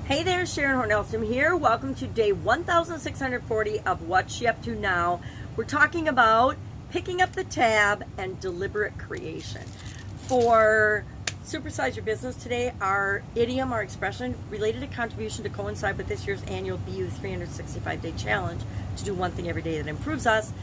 Hey there, Sharon Horne-Ellstrom here. Welcome to day 1640 of What's She Up To Now. We're talking about picking up the tab and deliberate creation. For Supersize Your Business today, our idiom, our expression, related to contribution to coincide with this year's annual BU 365-day challenge to do one thing every day that improves us,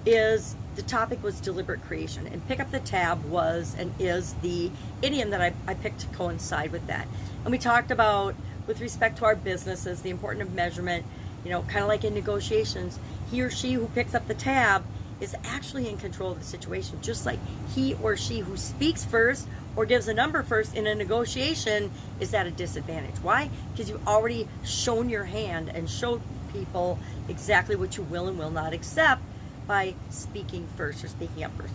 is the topic was deliberate creation. And pick up the tab was and is the idiom that I picked to coincide with that. And we talked about, with respect to our businesses, the importance of measurement, kind of like in negotiations, he or she who picks up the tab is actually in control of the situation, just like he or she who speaks first or gives a number first in a negotiation is at a disadvantage. Why? Because you've already shown your hand and showed people exactly what you will and will not accept by speaking first or speaking up first.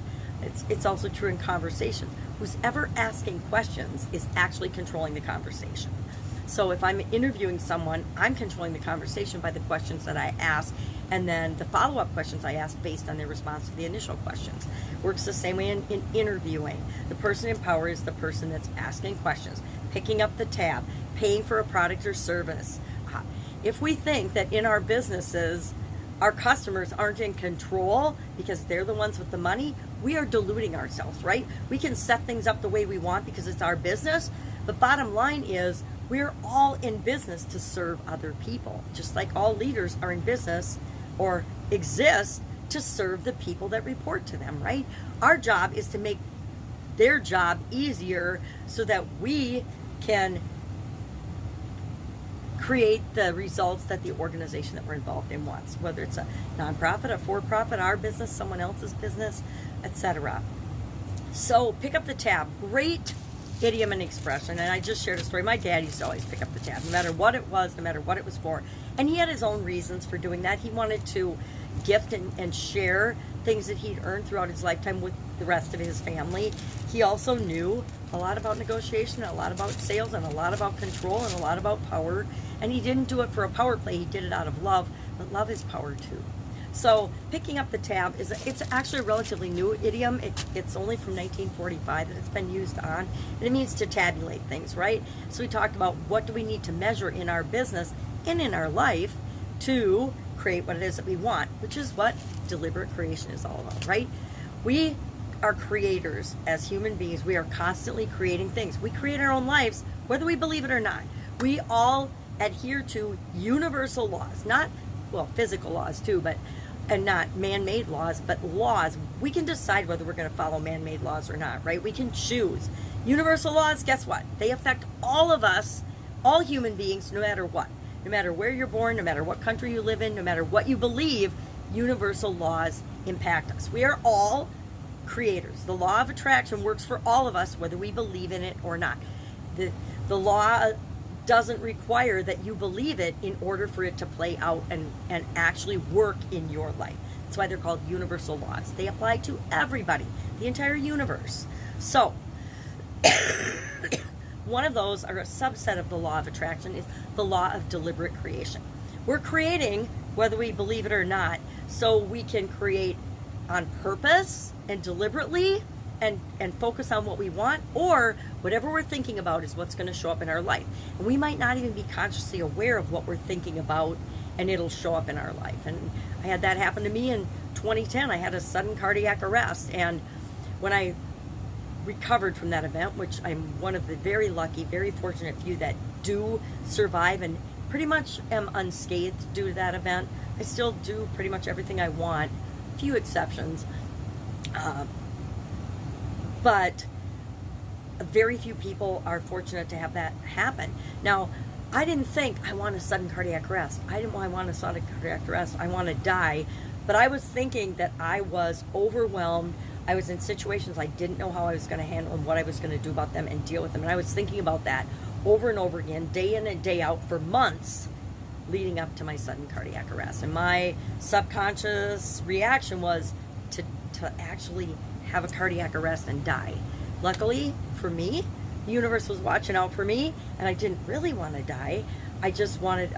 It's also true in conversations. Who's ever asking questions is actually controlling the conversation. So if I'm interviewing someone, I'm controlling the conversation by the questions that I ask, and then the follow-up questions I ask based on their response to the initial questions. Works the same way in interviewing. The person in power is the person that's asking questions, picking up the tab, paying for a product or service. If we think that in our businesses, our customers aren't in control because they're the ones with the money, we are deluding ourselves, right? We can set things up the way we want because it's our business, but bottom line is, we're all in business to serve other people, just like all leaders are in business or exist to serve the people that report to them, right? Our job is to make their job easier so that we can create the results that the organization that we're involved in wants, whether it's a nonprofit, a for-profit, our business, someone else's business, etc. So pick up the tab. Great idiom and expression, and I just shared a story. My dad used to always pick up the tab, no matter what it was, no matter what it was for, and he had his own reasons for doing that. He wanted to gift and share things that he'd earned throughout his lifetime with the rest of his family. He also knew a lot about negotiation, a lot about sales, and a lot about control, and a lot about power, and he didn't do it for a power play. He did it out of love, but love is power too. So picking up the tab it's actually a relatively new idiom. It's only from 1945 that it's been used on, and it means to tabulate things, right? So we talked about what do we need to measure in our business and in our life to create what it is that we want, which is what deliberate creation is all about, right? We are creators as human beings. We are constantly creating things. We create our own lives, whether we believe it or not. We all adhere to universal laws, not, well, physical laws too, and not man-made laws, but laws. We can decide whether we're going to follow man-made laws or not, right? We can choose. Universal laws, guess what? They affect all of us, all human beings, no matter what. No matter where you're born, no matter what country you live in, no matter what you believe, universal laws impact us. We are all creators. The law of attraction works for all of us, whether we believe in it or not. The law doesn't require that you believe it in order for it to play out and actually work in your life. That's why they're called universal laws. They apply to everybody, the entire universe. So, one of those, or a subset of the law of attraction, is the law of deliberate creation. We're creating, whether we believe it or not, so we can create on purpose and deliberately and focus on what we want, or whatever we're thinking about is what's going to show up in our life. And we might not even be consciously aware of what we're thinking about, and it'll show up in our life. And I had that happen to me in 2010. I had a sudden cardiac arrest, and when I recovered from that event, which I'm one of the very lucky, very fortunate few that do survive and pretty much am unscathed due to that event. I still do pretty much everything I want, few exceptions. But very few people are fortunate to have that happen. Now, I didn't think I want a sudden cardiac arrest. I want a sudden cardiac arrest. I want to die. But I was thinking that I was overwhelmed. I was in situations I didn't know how I was going to handle and what I was going to do about them and deal with them. And I was thinking about that over and over again, day in and day out for months leading up to my sudden cardiac arrest. And my subconscious reaction was to actually have a cardiac arrest and die. Luckily for me, the universe was watching out for me, and I didn't really want to die. I just wanted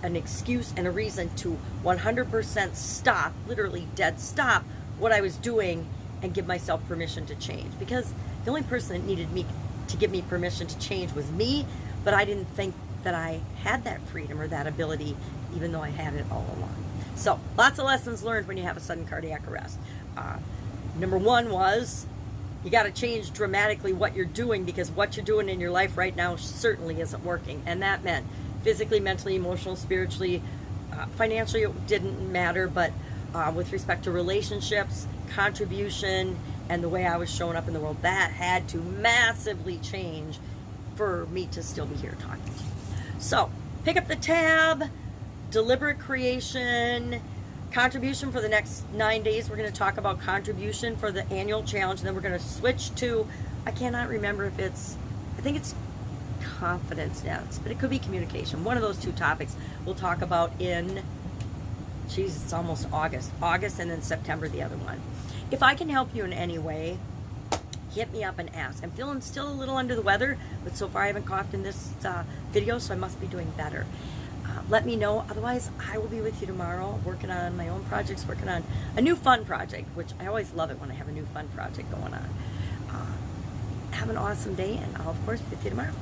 an excuse and a reason to 100% stop, literally dead stop, what I was doing and give myself permission to change. Because the only person that needed me to give me permission to change was me, but I didn't think that I had that freedom or that ability, even though I had it all along. So lots of lessons learned when you have a sudden cardiac arrest. Number one was you got to change dramatically what you're doing, because what you're doing in your life right now certainly isn't working. And that meant physically, mentally, emotionally, spiritually, financially, it didn't matter, but with respect to relationships, contribution, and the way I was showing up in the world, that had to massively change for me to still be here talking to you. So pick up the tab, deliberate creation, contribution for the next 9 days. We're going to talk about contribution for the annual challenge. And then we're going to switch to, I cannot remember if I think it's confidence next, but it could be communication. One of those two topics we'll talk about in, geez, it's almost August, and then September, the other one. If I can help you in any way, hit me up and ask. I'm feeling still a little under the weather, but so far I haven't coughed in this video, so I must be doing better. Let me know. Otherwise, I will be with you tomorrow, working on my own projects, working on a new fun project, which I always love it when I have a new fun project going on. Have an awesome day, and I'll, of course, be with you tomorrow.